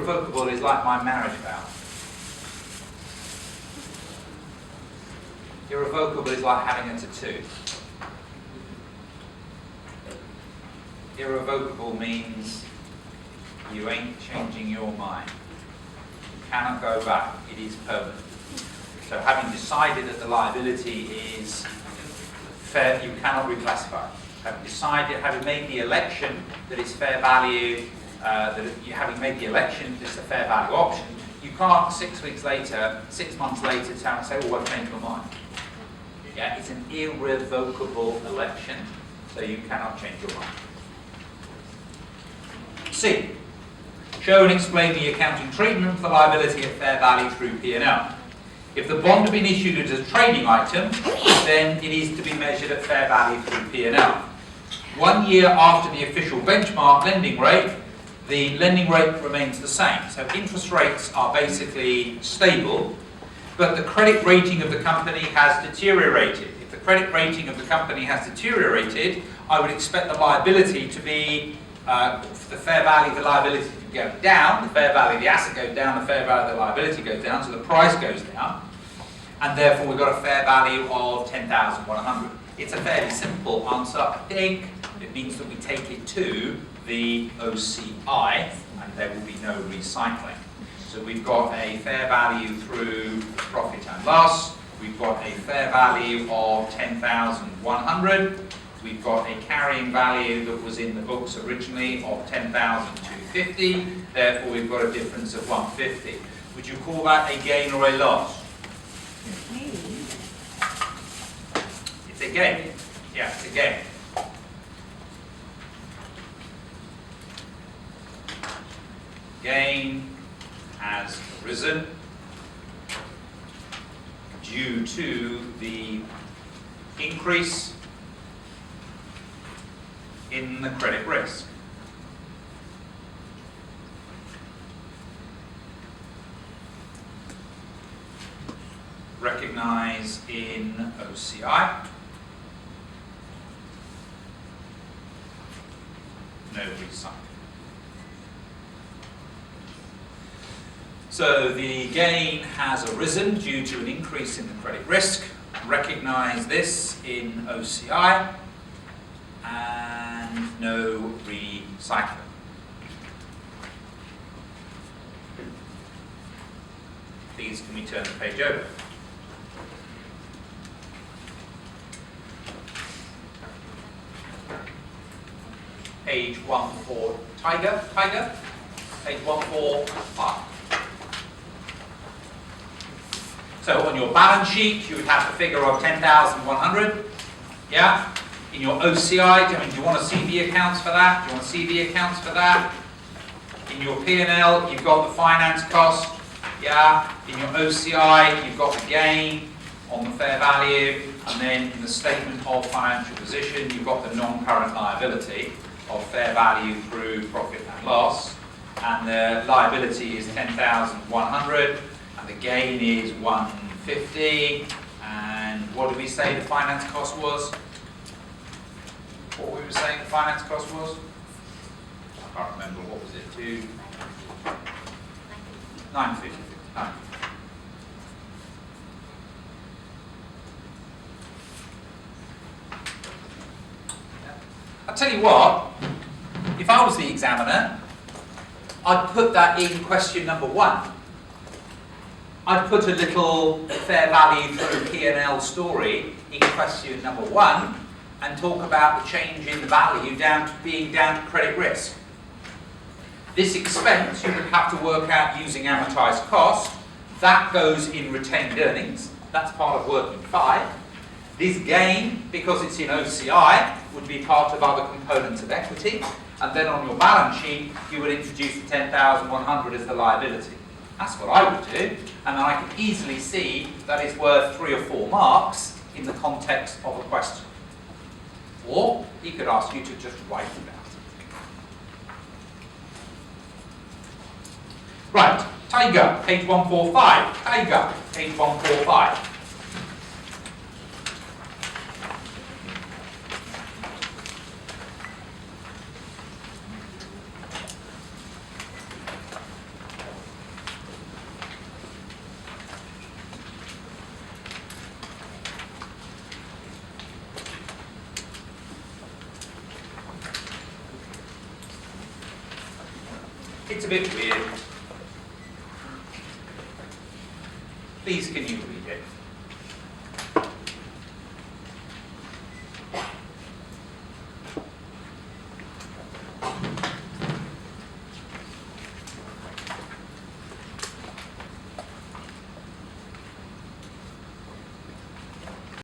irrevocable is like my marriage vow. Irrevocable is like having a tattoo. Irrevocable means you ain't changing your mind. You cannot go back. It is permanent. So having decided that the liability is fair, you cannot reclassify. Having decided, having made the election that it's fair value, having made the election that it's a fair value option, you can't 6 weeks later, 6 months later, say, oh, I've changed my mind. Yeah, it's an irrevocable election, so you cannot change your mind. C. Show and explain the accounting treatment for liability at fair value through P&L. If the bond had been issued as a trading item, then it is to be measured at fair value through P&L. 1 year after the official benchmark lending rate, the lending rate remains the same. So interest rates are basically stable, but the credit rating of the company has deteriorated. If the credit rating of the company has deteriorated, I would expect the liability to be, the fair value of the liability to go down, the fair value of the asset goes down, the fair value of the liability goes down, so the price goes down, and therefore we've got a fair value of 10,100. It's a fairly simple answer, I think. It means that we take it to the OCI, and there will be no recycling. So we've got a fair value through profit and loss. We've got a fair value of 10,100. We've got a carrying value that was in the books originally of 10,250. Therefore, we've got a difference of 150. Would you call that a gain or a loss? It's a gain. Yeah, it's a gain. Gain has risen due to the increase in the credit risk. Recognize in OCI. No recycling. So the gain has arisen due to an increase in the credit risk. Recognize this in OCI and no recycling. Please, can we turn the page over? Page 145. Tiger. Page 145. So on your balance sheet, you would have the figure of 10,100. Yeah? In your OCI, do you want to see the accounts for that? Do you want to see the accounts for that? In your P&L, you've got the finance cost. Yeah? In your OCI, you've got the gain on the fair value. And then in the statement of financial position, you've got the non-current liability of fair value through profit and loss. And the liability is 10,100. And the gain is 150. And what did we say the finance cost was? What we were saying the finance cost was? I can't remember. What was it? 950. I'll tell you what, if I was the examiner, I'd put that in question number 1. I'd put a little fair value through P&L story in question number 1 and talk about the change in value being down to credit risk. This expense you would have to work out using amortized cost. That goes in retained earnings. That's part of working 5. This gain, because it's in OCI, would be part of other components of equity. And then on your balance sheet, you would introduce the 10,100 as the liability. That's what I would do. And then I can easily see that it's worth 3 or 4 marks in the context of a question. Or he could ask you to just write it out. Right, Tiger, page 145. Tiger, page 145. It's a bit weird. Please, can you read it?